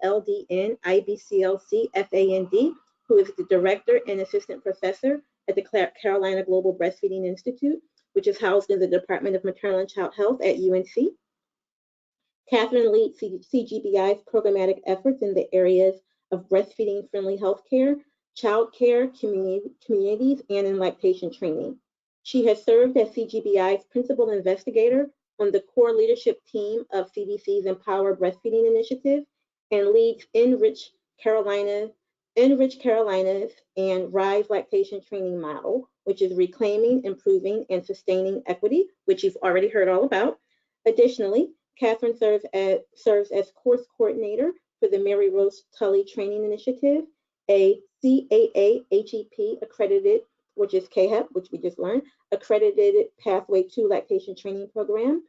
IBCLC, FAND, who is the Director and Assistant Professor at the Carolina Global Breastfeeding Institute, which is housed in the Department of Maternal and Child Health at UNC. Catherine leads CGBI's programmatic efforts in the areas of breastfeeding-friendly healthcare, childcare, communities, and in lactation training. She has served as CGBI's principal investigator on the core leadership team of CDC's Empower Breastfeeding Initiative and leads Enrich Carolinas and Rise Lactation Training Model, which is reclaiming, improving, and sustaining equity, which you've already heard all about. Additionally, Catherine serves as course coordinator for the Mary Rose Tully Training Initiative, a CAA-HEP accredited, which is CAHEP, which we just learned, accredited Pathway to Lactation Training Program.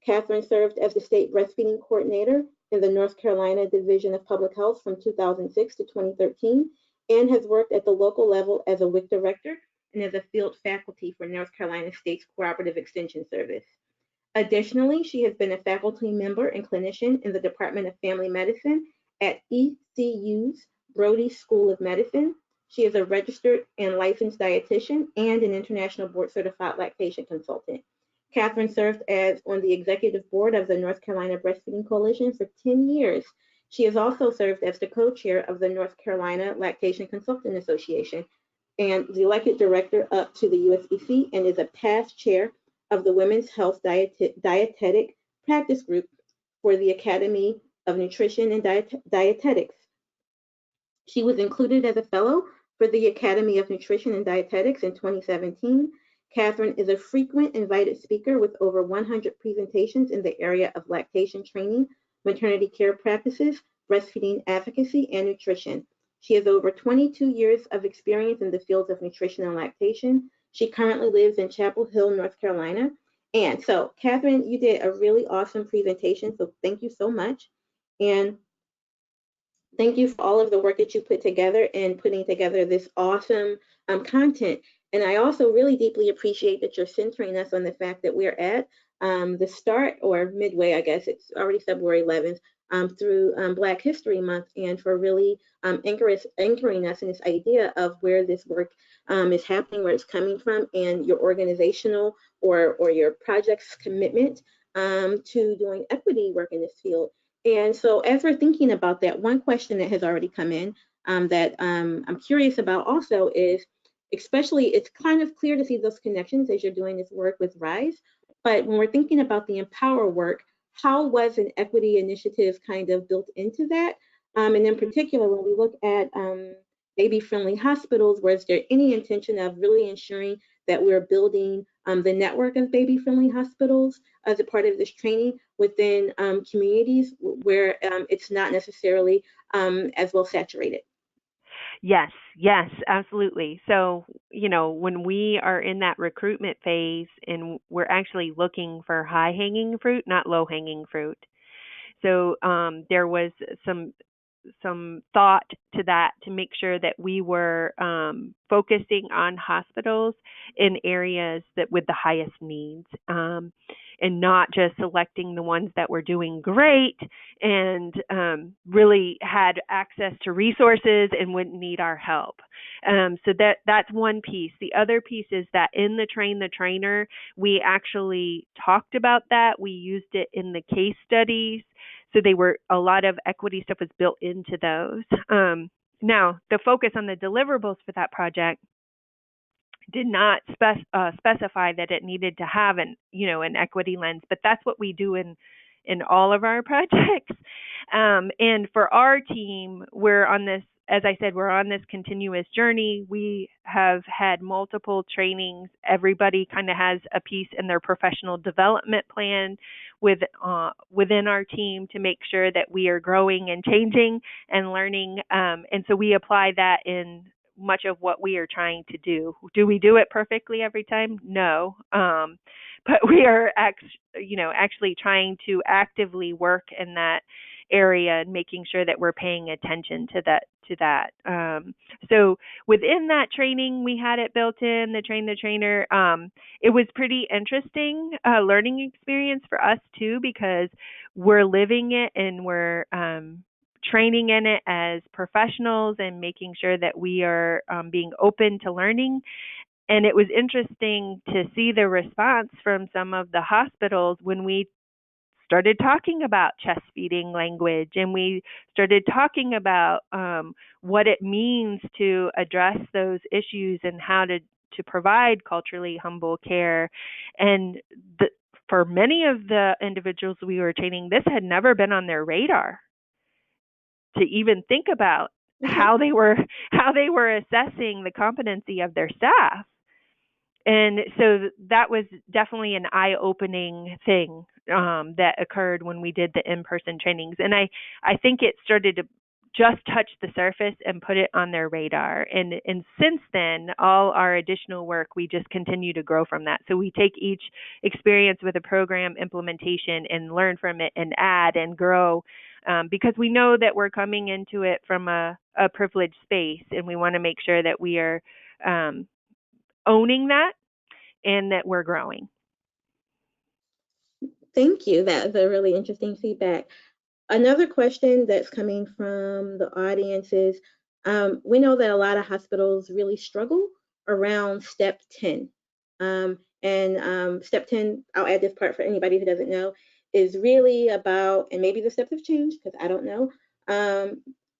Catherine served as the state breastfeeding coordinator in the North Carolina Division of Public Health from 2006 to 2013 and has worked at the local level as a WIC director and as a field faculty for North Carolina State's Cooperative Extension Service. Additionally, she has been a faculty member and clinician in the Department of Family Medicine at ECU's Brody School of Medicine. She is a registered and licensed dietitian and an international board certified lactation consultant. Catherine served as on the executive board of the North Carolina Breastfeeding Coalition for 10 years. She has also served as the co-chair of the North Carolina Lactation Consultant Association and the elected director up to the USBC and is a past chair of the Women's Health Dietetic Practice Group for the Academy of Nutrition and Dietetics. She was included as a fellow for the Academy of Nutrition and Dietetics in 2017. Catherine is a frequent invited speaker with over 100 presentations in the area of lactation training, maternity care practices, breastfeeding advocacy, and nutrition. She has over 22 years of experience in the fields of nutrition and lactation. She currently lives in Chapel Hill, North Carolina. And so, Catherine, you did a really awesome presentation, so thank you so much. And thank you for all of the work that you put together and putting together this awesome content. And I also really deeply appreciate that you're centering us on the fact that we're at the start or midway, I guess it's already February 11th, through Black History Month, and for really anchoring us in this idea of where this work is happening, where it's coming from, and your organizational or your project's commitment to doing equity work in this field. And so as we're thinking about that, one question that has already come in that I'm curious about also is, especially it's kind of clear to see those connections as you're doing this work with RISE, but when we're thinking about the Empower work, how was an equity initiative kind of built into that? And in particular, when we look at baby-friendly hospitals, was there any intention of really ensuring that we're building the network of baby-friendly hospitals as a part of this training within communities where it's not necessarily as well saturated? Yes, yes, absolutely. So, when we are in that recruitment phase and we're actually looking for high hanging fruit, not low hanging fruit. So there was some thought to that to make sure that we were focusing on hospitals in areas that with the highest needs, and not just selecting the ones that were doing great and really had access to resources and wouldn't need our help. So that's one piece. The other piece is that in the Train the Trainer, we actually talked about that. We used it in the case studies. So a lot of equity stuff was built into those. Now, the focus on the deliverables for that project did not specify that it needed to have an equity lens, but that's what we do in all of our projects. And for our team, we're on this, as I said, we're on this continuous journey. We have had multiple trainings. Everybody kind of has a piece in their professional development plan. within our team to make sure that we are growing and changing and learning. And so we apply that in much of what we are trying to do. Do we do it perfectly every time? No. But we are actually trying to actively work in that area and making sure that we're paying attention to that. So within that training, we had it built in, the train the trainer. It was pretty interesting learning experience for us too, because we're living it and we're training in it as professionals and making sure that we are being open to learning. And it was interesting to see the response from some of the hospitals when we started talking about chest feeding language, and we started talking about what it means to address those issues and how to provide culturally humble care. And for many of the individuals we were training, this had never been on their radar to even think about how they were assessing the competency of their staff. And so that was definitely an eye-opening thing that occurred when we did the in-person trainings. And I think it started to just touch the surface and put it on their radar. And since then, all our additional work, we just continue to grow from that. So we take each experience with a program implementation and learn from it and add and grow, because we know that we're coming into it from a privileged space, and we want to make sure that we are owning that and that we're growing. Thank you. That's a really interesting feedback. Another question that's coming from the audience is, we know that a lot of hospitals really struggle around step 10. Step 10, I'll add this part for anybody who doesn't know, is really about, and maybe the steps have changed because I don't know,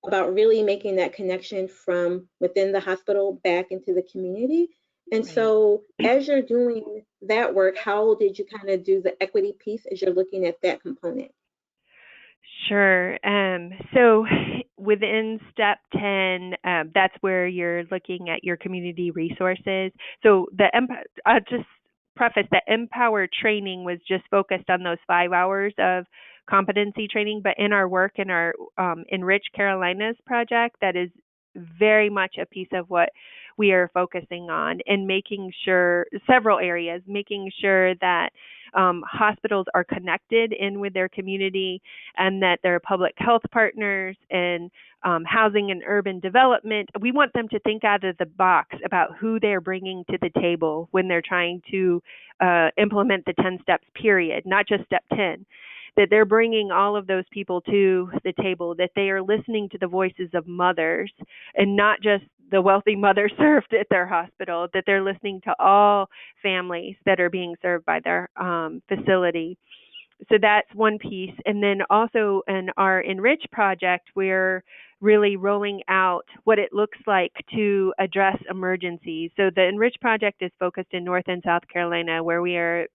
about really making that connection from within the hospital back into the community. And Right. so as you're doing that work, how did you kind of do the equity piece as you're looking at that component? Sure. So within step 10, that's where you're looking at your community resources. So I'll just preface that Empower training was just focused on those 5 hours of competency training, but in our work in our Enrich Carolinas project, that is very much a piece of what we are focusing on, and making sure several areas, making sure that hospitals are connected in with their community, and that they're public health partners and housing and urban development. We want them to think out of the box about who they're bringing to the table when they're trying to implement the 10 steps, period, not just step 10. That they're bringing all of those people to the table, that they are listening to the voices of mothers and not just the wealthy mother served at their hospital, that they're listening to all families that are being served by their facility. So that's one piece. And then also in our Enrich project, we're really rolling out what it looks like to address emergencies. So the Enrich project is focused in North and South Carolina, where we are,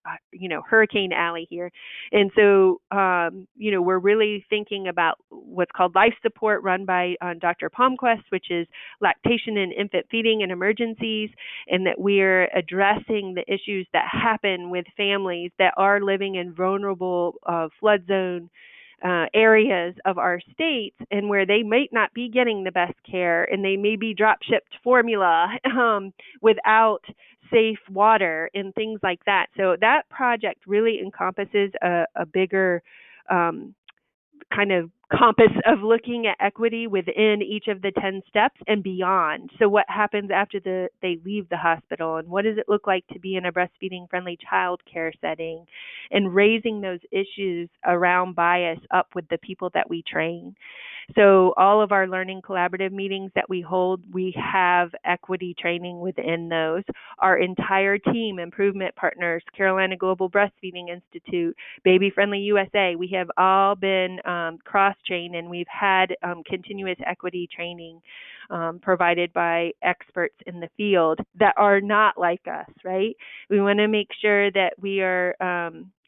Hurricane Alley here. And so, we're really thinking about what's called life support, run by Dr. Palmquist, which is lactation and infant feeding and emergencies, and that we're addressing the issues that happen with families that are living in vulnerable flood zone areas of our states, and where they might not be getting the best care, and they may be drop shipped formula without safe water and things like that. So that project really encompasses a bigger kind of compass of looking at equity within each of the 10 steps and beyond. So what happens after they leave the hospital, and what does it look like to be in a breastfeeding friendly child care setting, and raising those issues around bias up with the people that we train. So all of our learning collaborative meetings that we hold, we have equity training within those. Our entire team, improvement partners, Carolina Global Breastfeeding Institute, Baby Friendly USA, we have all been cross-trained, and we've had continuous equity training provided by experts in the field that are not like us, right? We want to make sure that we are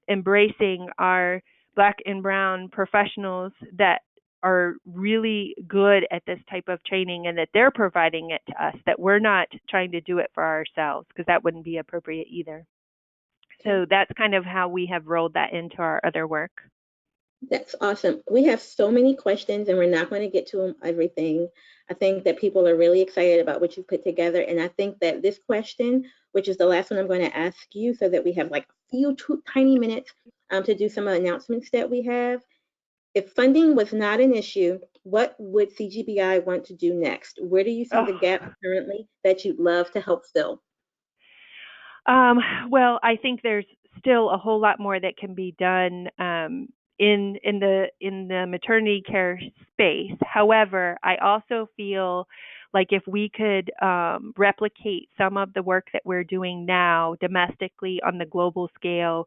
embracing our Black and Brown professionals that are really good at this type of training, and that they're providing it to us, that we're not trying to do it for ourselves, because that wouldn't be appropriate either. So that's kind of how we have rolled that into our other work. That's awesome. We have so many questions and we're not going to get to them everything. I think that people are really excited about what you put together. And I think that this question, which is the last one I'm going to ask you so that we have like a few tiny minutes to do some announcements that we have. If funding was not an issue, what would CGBI want to do next? Where do you see the gaps currently that you'd love to help fill? Well, I think there's still a whole lot more that can be done in the maternity care space. However, I also feel like if we could replicate some of the work that we're doing now domestically on the global scale,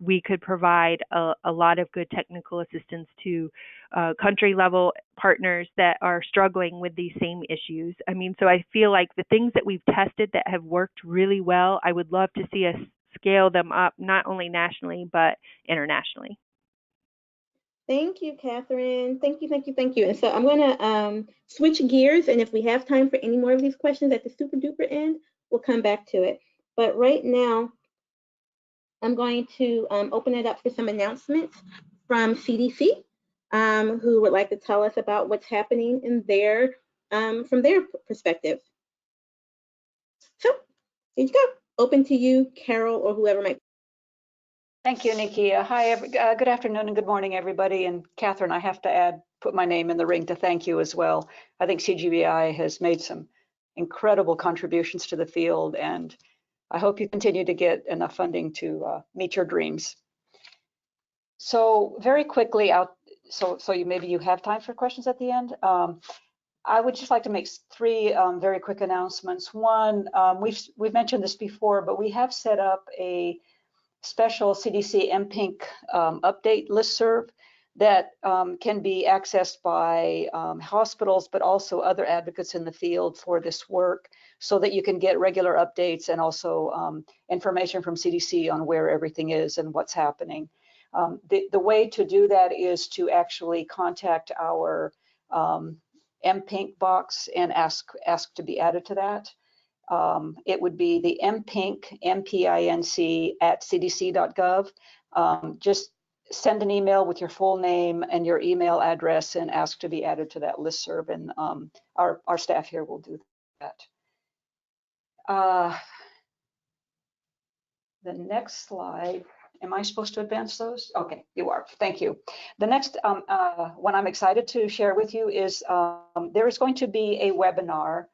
we could provide a lot of good technical assistance to country level partners that are struggling with these same issues. I mean, so I feel like the things that we've tested that have worked really well, I would love to see us scale them up, not only nationally, but internationally. Thank you, Catherine. Thank you, thank you, thank you. And so I'm going to switch gears, and if we have time for any more of these questions at the super duper end, we'll come back to it. But right now, I'm going to open it up for some announcements from CDC, who would like to tell us about what's happening in their from their perspective. So here you go. Open to you, Carol, or whoever might. Thank you, Nikki. Hi, good afternoon and good morning, everybody. And Catherine, I have to put my name in the ring to thank you as well. I think CGBI has made some incredible contributions to the field, and I hope you continue to get enough funding to meet your dreams. So very quickly, maybe you have time for questions at the end. I would just like to make three very quick announcements. One, we've mentioned this before, but we have set up a special CDC MPINC update listserv that can be accessed by hospitals, but also other advocates in the field for this work, so that you can get regular updates and also information from CDC on where everything is and what's happening. The way to do that is to actually contact our MPINC box and ask to be added to that. It would be the MPINC, MPINC at cdc.gov. Just send an email with your full name and your email address and ask to be added to that listserv, and our staff here will do that. The next slide, am I supposed to advance those? Okay, you are, thank you. The next one I'm excited to share with you is there is going to be a webinar.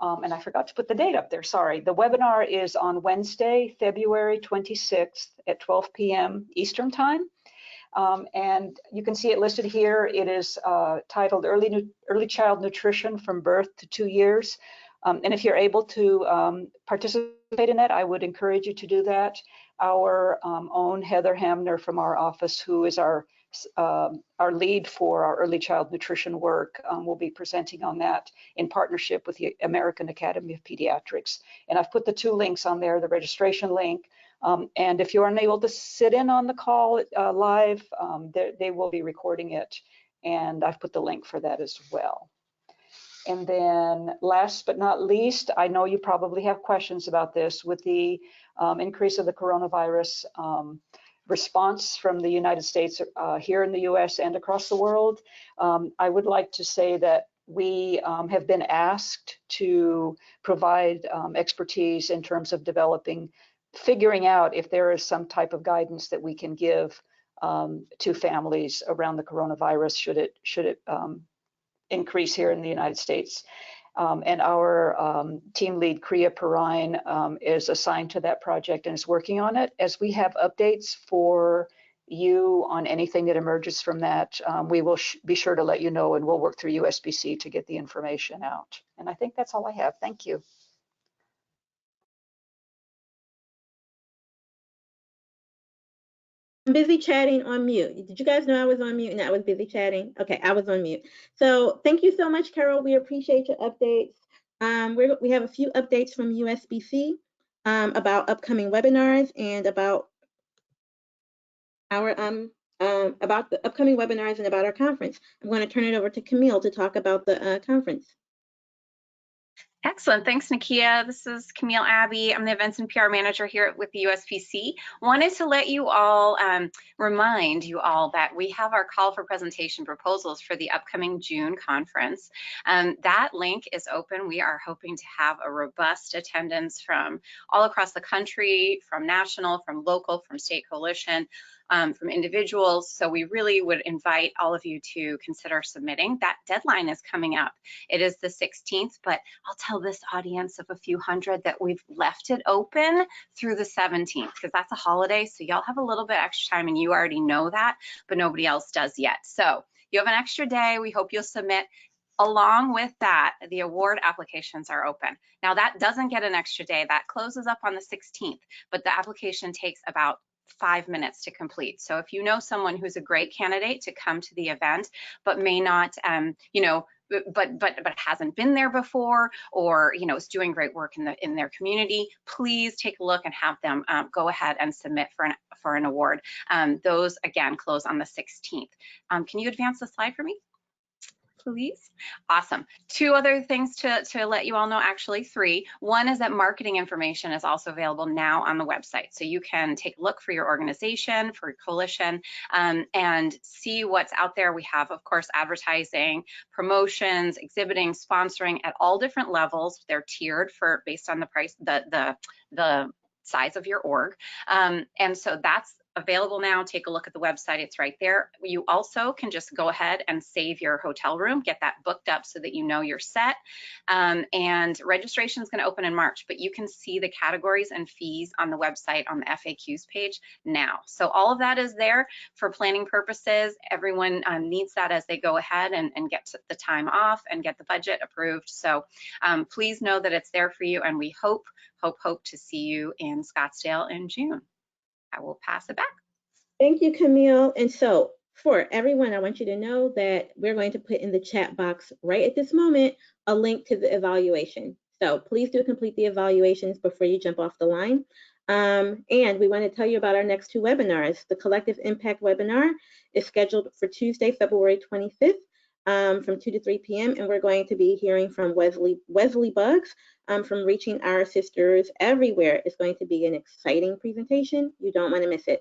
And I forgot to put the date up there, sorry. The webinar is on Wednesday, February 26th at 12 p.m. Eastern Time. And you can see it listed here. It is titled Early Child Nutrition from Birth to 2 Years. And if you're able to participate in that, I would encourage you to do that. Our own Heather Hamner from our office, who is our lead for our early child nutrition work, will be presenting on that in partnership with the American Academy of Pediatrics. And I've put the two links on there, the registration link. And if you're unable to sit in on the call live, they will be recording it. And I've put the link for that as well. And then last but not least, I know you probably have questions about this. With the increase of the coronavirus response from the United States here in the US and across the world, I would like to say that we have been asked to provide expertise in terms of figuring out if there is some type of guidance that we can give to families around the coronavirus should it increase here in the United States. And our team lead, Kriya Perrine, is assigned to that project and is working on it. As we have updates for you on anything that emerges from that, we will be sure to let you know, and we'll work through USBC to get the information out. And I think that's all I have. Thank you. I'm busy chatting on mute. Did you guys know I was on mute and I was busy chatting? Okay, I was on mute. So thank you so much, Carol. We appreciate your updates. We have a few updates from USBC about upcoming webinars and about our about the upcoming webinars and about our conference. I'm going to turn it over to Camille to talk about the conference. Excellent. Thanks, Nakia. This is Camille Abbey. I'm the Events and PR Manager here with the USBC. Wanted to let you all, remind you all that we have our call for presentation proposals for the upcoming June conference. That link is open. We are hoping to have a robust attendance from all across the country, from national, from local, from state coalition, from individuals. So we really would invite all of you to consider submitting. That deadline is coming up. It is the 16th, but I'll tell this audience of a few hundred that we've left it open through the 17th because that's a holiday. So y'all have a little bit extra time and you already know that, but nobody else does yet. So you have an extra day. We hope you'll submit. Along with that, the award applications are open. Now that doesn't get an extra day. That closes up on the 16th, but the application takes about 5 minutes to complete. So if you know someone who's a great candidate to come to the event, but may not, but hasn't been there before, or is doing great work in their community, please take a look and have them go ahead and submit for an award. Those again close on the 16th. Can you advance the slide for me, please? Awesome. 2 other things to let you all know, actually 3. One is that marketing information is also available now on the website. So you can take a look for your organization, for your coalition, and see what's out there. We have, of course, advertising, promotions, exhibiting, sponsoring at all different levels. They're tiered based on the price, the size of your org. And so that's available now. Take a look at the website. It's right there. You also can just go ahead and save your hotel room, get that booked up so that you know you're set. And registration is going to open in March, but you can see the categories and fees on the website on the FAQs page now. So all of that is there for planning purposes. Everyone needs that as they go ahead and get the time off and get the budget approved. So please know that it's there for you, and we hope to see you in Scottsdale in June. I will pass it back. Thank you, Camille. And so for everyone, I want you to know that we're going to put in the chat box right at this moment a link to the evaluation. So please do complete the evaluations before you jump off the line. And we want to tell you about our next 2 webinars. The Collective Impact webinar is scheduled for Tuesday, February 25th. From 2 to 3 p.m. and we're going to be hearing from Wesley Buggs from Reaching Our Sisters Everywhere. It's going to be an exciting presentation. You don't want to miss it.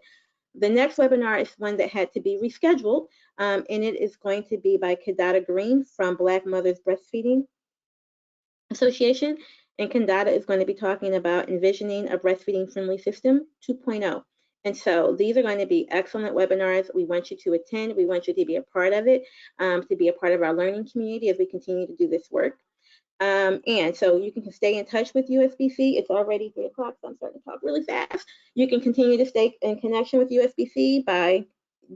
The next webinar is one that had to be rescheduled, and it is going to be by Kendata Green from Black Mothers Breastfeeding Association. And Kendata is going to be talking about envisioning a breastfeeding friendly system 2.0. And so these are going to be excellent webinars. We want you to attend. We want you to be a part of it, to be a part of our learning community as we continue to do this work. And so you can stay in touch with USBC. It's already 3 o'clock, so I'm starting to talk really fast. You can continue to stay in connection with USBC by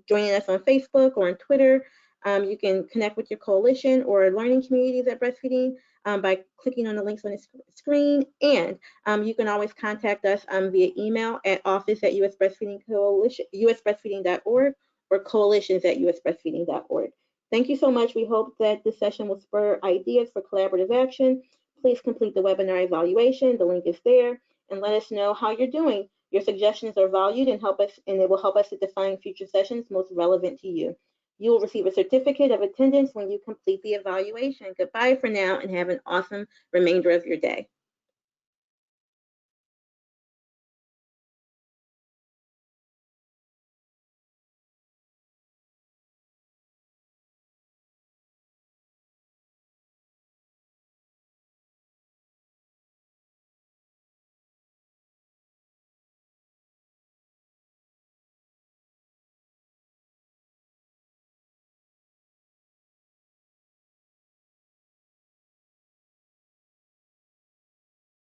joining us on Facebook or on Twitter. You can connect with your coalition or learning communities at breastfeeding by clicking on the links on the screen. And you can always contact us via email at office@usbreastfeeding.org or coalitions@usbreastfeeding.org. Thank you so much. We hope that this session will spur ideas for collaborative action. Please complete the webinar evaluation. The link is there, and let us know how you're doing. Your suggestions are valued and it will help us to define future sessions most relevant to you. You will receive a certificate of attendance when you complete the evaluation. Goodbye for now and have an awesome remainder of your day.